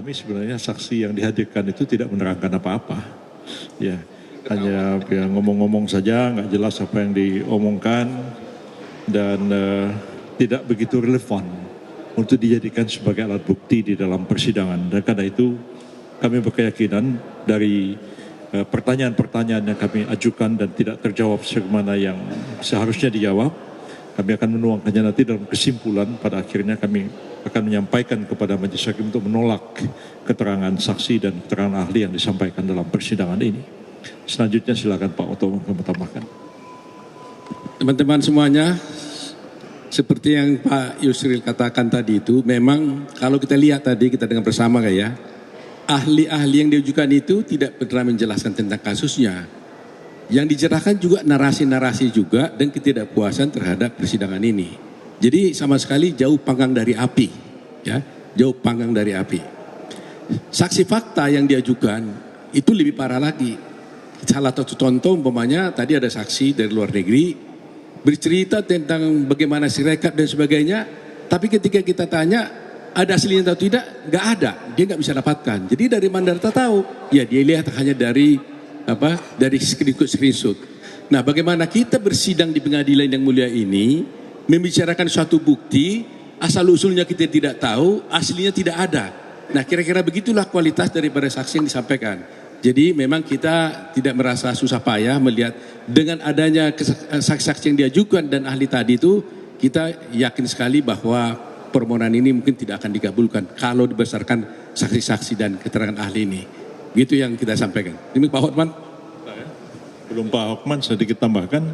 kami sebenarnya saksi yang dihadirkan itu tidak menerangkan apa-apa. Ya, hanya ya, ngomong-ngomong saja, nggak jelas apa yang diomongkan dan tidak begitu relevan untuk dijadikan sebagai alat bukti di dalam persidangan. Dan karena itu kami berkeyakinan dari pertanyaan-pertanyaan yang kami ajukan dan tidak terjawab sebagaimana yang seharusnya dijawab, kami akan menuangkannya nanti dalam kesimpulan. Pada akhirnya kami akan menyampaikan kepada majelis hakim untuk menolak keterangan saksi dan keterangan ahli yang disampaikan dalam persidangan ini. Selanjutnya silakan Pak Oto menambahkan. Teman-teman semuanya, seperti yang Pak Yusril katakan tadi itu, memang kalau kita lihat tadi, kita dengar bersama ya, ahli-ahli yang diajukan itu tidak pernah menjelaskan tentang kasusnya. Yang dicerahkan juga narasi-narasi juga dan ketidakpuasan terhadap persidangan ini. Jadi sama sekali jauh panggang dari api, ya, jauh panggang dari api. Saksi fakta yang diajukan itu lebih parah lagi. Salah satu contoh umpamanya tadi ada saksi dari luar negeri bercerita tentang bagaimana sirekap dan sebagainya, tapi ketika kita tanya ada aslinya atau tidak, nggak ada, dia nggak bisa dapatkan. Jadi dari mana data tahu? Ya dia lihat hanya dari screenshot. Nah, bagaimana kita bersidang di pengadilan yang mulia ini membicarakan suatu bukti asal usulnya kita tidak tahu, aslinya tidak ada. Nah, kira-kira begitulah kualitas daripada saksi yang disampaikan. Jadi memang kita tidak merasa susah payah melihat dengan adanya saksi-saksi yang diajukan dan ahli tadi itu, kita yakin sekali bahwa permohonan ini mungkin tidak akan dikabulkan kalau diberdasarkan saksi-saksi dan keterangan ahli ini. Gitu yang kita sampaikan. Ini Pak Hotman. Belum Pak Hotman, sedikit tambahkan.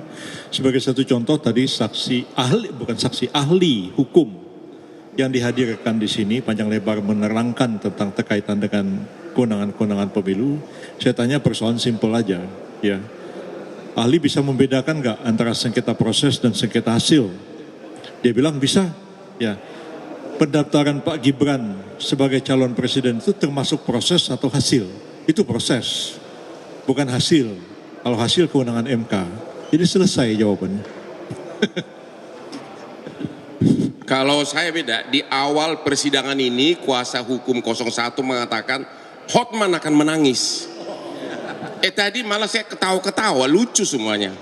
Sebagai satu contoh tadi saksi ahli, bukan saksi ahli hukum yang dihadirkan di sini panjang lebar menerangkan tentang terkaitan dengan kewenangan-kewenangan pemilu. Saya tanya persoalan simpel aja, ya. Ahli bisa membedakan nggak antara sengketa proses dan sengketa hasil? Dia bilang bisa, ya. Pendaftaran Pak Gibran sebagai calon presiden itu termasuk proses atau hasil? Itu proses, bukan hasil. Kalau hasil kewenangan MK. Jadi selesai jawabannya. Kalau saya beda, di awal persidangan ini kuasa hukum 01 mengatakan Hotman akan menangis. Tadi malah saya ketawa-ketawa, lucu semuanya.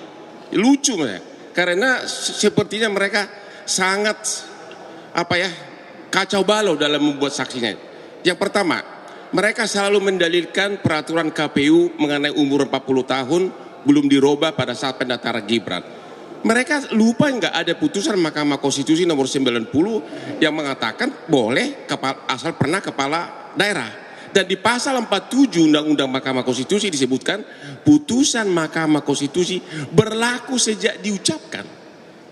Lucu ya. Karena sepertinya mereka sangat kacau balau dalam membuat saksinya. Yang pertama, mereka selalu mendalilkan peraturan KPU mengenai umur 40 tahun belum dirubah pada saat pendaftaran Gibran. Mereka lupa nggak ada putusan Mahkamah Konstitusi nomor 90 yang mengatakan boleh asal pernah kepala daerah. Dan di pasal 47 Undang-Undang Mahkamah Konstitusi disebutkan putusan Mahkamah Konstitusi berlaku sejak diucapkan.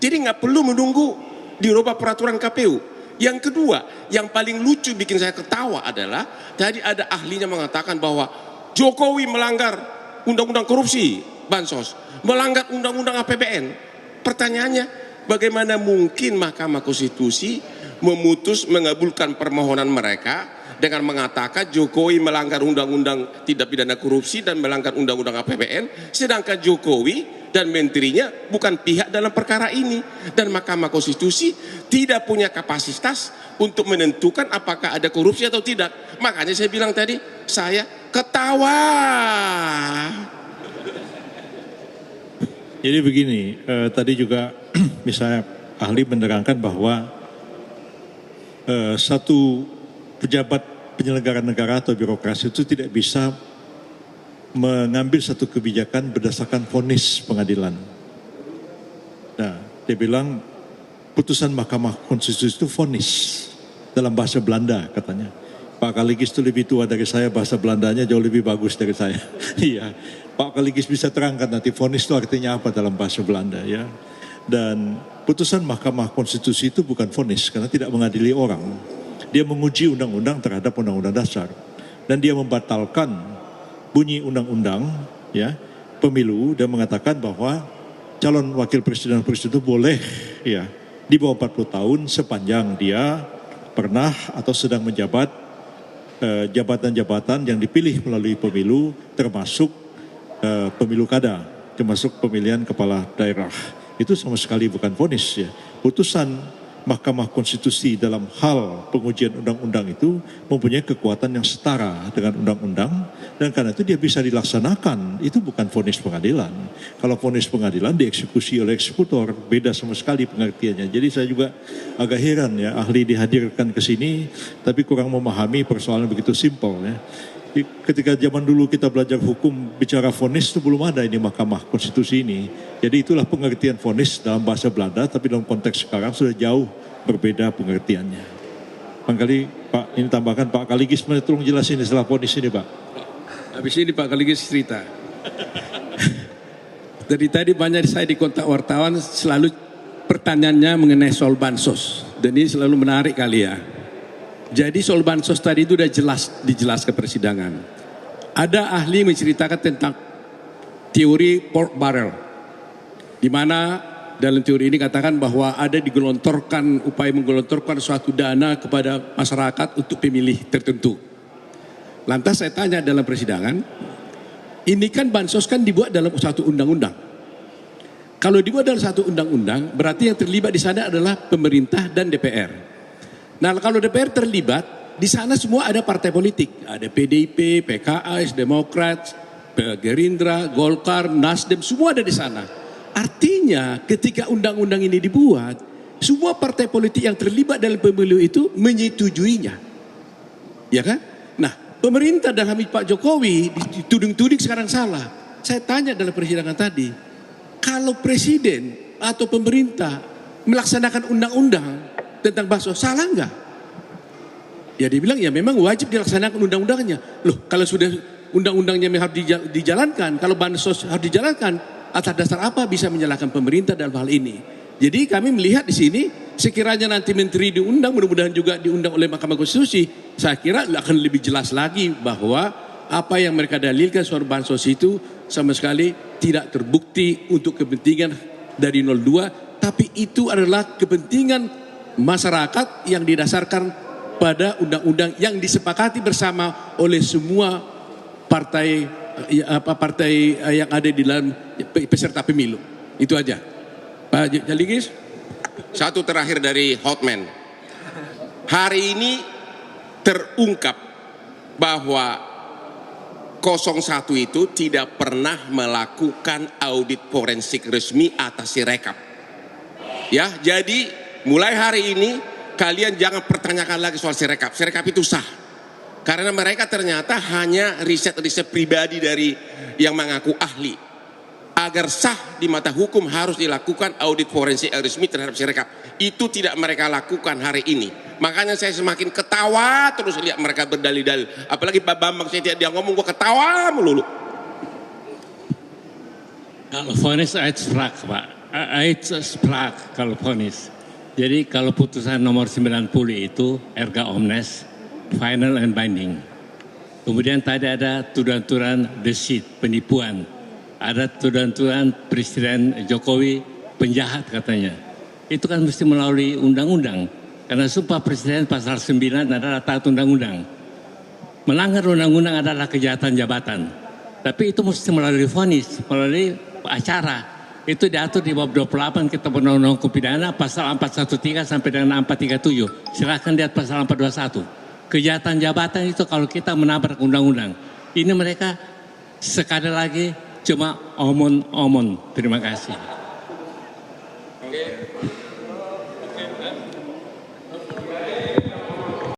Jadi nggak perlu menunggu dirubah peraturan KPU. Yang kedua, yang paling lucu bikin saya ketawa adalah tadi ada ahlinya mengatakan bahwa Jokowi melanggar undang-undang korupsi, bansos, melanggar undang-undang APBN. Pertanyaannya, bagaimana mungkin Mahkamah Konstitusi mengabulkan permohonan mereka dengan mengatakan Jokowi melanggar undang-undang tindak pidana korupsi dan melanggar undang-undang APBN, sedangkan Jokowi dan menterinya bukan pihak dalam perkara ini, dan Mahkamah Konstitusi tidak punya kapasitas untuk menentukan apakah ada korupsi atau tidak. Makanya saya bilang tadi, saya ketawa. Jadi begini, tadi juga misalnya ahli menerangkan bahwa satu pejabat penyelenggara negara atau birokrasi itu tidak bisa mengambil satu kebijakan berdasarkan vonis pengadilan. Nah, dia bilang putusan Mahkamah Konstitusi itu vonis dalam bahasa Belanda katanya. Pak Kaligis itu lebih tua dari saya, bahasa Belandanya jauh lebih bagus dari saya. Iya, Pak Kaligis bisa terangkan nanti vonis itu artinya apa dalam bahasa Belanda ya. Dan putusan Mahkamah Konstitusi itu bukan vonis karena tidak mengadili orang. Dia menguji undang-undang terhadap undang-undang dasar dan dia membatalkan bunyi undang-undang ya pemilu dan mengatakan bahwa calon wakil presiden itu boleh ya di bawah 40 tahun sepanjang dia pernah atau sedang menjabat jabatan-jabatan yang dipilih melalui pemilu termasuk pemilu kada, termasuk pemilihan kepala daerah. Itu sama sekali bukan vonis ya. Putusan Mahkamah Konstitusi dalam hal pengujian undang-undang itu mempunyai kekuatan yang setara dengan undang-undang, dan karena itu dia bisa dilaksanakan. Itu bukan vonis pengadilan. Kalau vonis pengadilan dieksekusi oleh eksekutor, beda sama sekali pengertiannya. Jadi saya juga agak heran ya, ahli dihadirkan ke sini tapi kurang memahami persoalan begitu simpel ya. Ketika zaman dulu kita belajar hukum, bicara vonis itu belum ada ini Mahkamah Konstitusi ini. Jadi itulah pengertian vonis dalam bahasa Belanda, tapi dalam konteks sekarang sudah jauh berbeda pengertiannya. Barangkali Pak, ini tambahkan Pak Kaligis, tolong jelasin istilah vonis ini Pak. Habis ini Pak Kaligis cerita. Dari tadi banyak saya di kontak wartawan selalu pertanyaannya mengenai soal bansos. Dan ini selalu menarik kali ya. Jadi soal bansos tadi itu sudah dijelaskan persidangan. Ada ahli menceritakan tentang teori pork barrel, di mana dalam teori ini katakan bahwa ada upaya menggelontorkan suatu dana kepada masyarakat untuk pemilih tertentu. Lantas saya tanya dalam persidangan, ini kan bansos kan dibuat dalam satu undang-undang. Kalau dibuat dalam satu undang-undang, berarti yang terlibat di sana adalah pemerintah dan DPR. Nah, kalau DPR terlibat, di sana semua ada partai politik. Ada PDIP, PKS, Demokrat, Gerindra, Golkar, Nasdem, semua ada di sana. Artinya ketika undang-undang ini dibuat, semua partai politik yang terlibat dalam pemilu itu menyetujuinya. Ya kan? Nah, pemerintah dan Pak Jokowi dituding-tuding sekarang salah. Saya tanya dalam persidangan tadi, kalau presiden atau pemerintah melaksanakan undang-undang tentang bansos, salah enggak? Ya dia bilang ya memang wajib dilaksanakan undang-undangnya. Loh, kalau sudah undang-undangnya harus dijalankan, kalau bansos harus dijalankan, atas dasar apa bisa menyalahkan pemerintah dalam hal ini? Jadi kami melihat di sini, sekiranya nanti menteri diundang, mudah-mudahan juga diundang oleh Mahkamah Konstitusi, saya kira akan lebih jelas lagi bahwa apa yang mereka dalilkan soal bansos itu sama sekali tidak terbukti untuk kepentingan dari 02, tapi itu adalah kepentingan masyarakat yang didasarkan pada undang-undang yang disepakati bersama oleh semua partai yang ada di dalam peserta pemilu. Itu aja. Pak Kaligis. Satu terakhir dari Hotman. Hari ini terungkap bahwa 01 itu tidak pernah melakukan audit forensik resmi atas Sirekap. Ya, jadi mulai hari ini kalian jangan pertanyakan lagi soal Sirekap. Sirekap itu sah. Karena mereka ternyata hanya riset-riset pribadi dari yang mengaku ahli. Agar sah di mata hukum harus dilakukan audit forensik resmi terhadap Sirekap. Itu tidak mereka lakukan hari ini. Makanya saya semakin ketawa terus lihat mereka berdalil-dalil. Apalagi Pak Bambang, saya dia ngomong gua ketawa melulu. Kalau vonis abstrak Pak. Abstrak kalau vonis. Jadi kalau putusan nomor 90 itu erga omnes, final and binding. Kemudian tadi ada tuduhan-tuduhan deceit, penipuan. Ada tuduhan-tuduhan Presiden Jokowi penjahat katanya. Itu kan mesti melalui undang-undang. Karena sumpah Presiden pasal 9 adalah taat undang-undang. Melanggar undang-undang adalah kejahatan jabatan. Tapi itu mesti melalui vonis, melalui acara. Itu diatur di bab 28 Kitab Undang-Undang Hukum Pidana pasal 413 sampai dengan 437. Silakan lihat pasal 421. Kejahatan jabatan itu kalau kita menabrak undang-undang. Ini mereka sekali lagi cuma omon-omon. Terima kasih.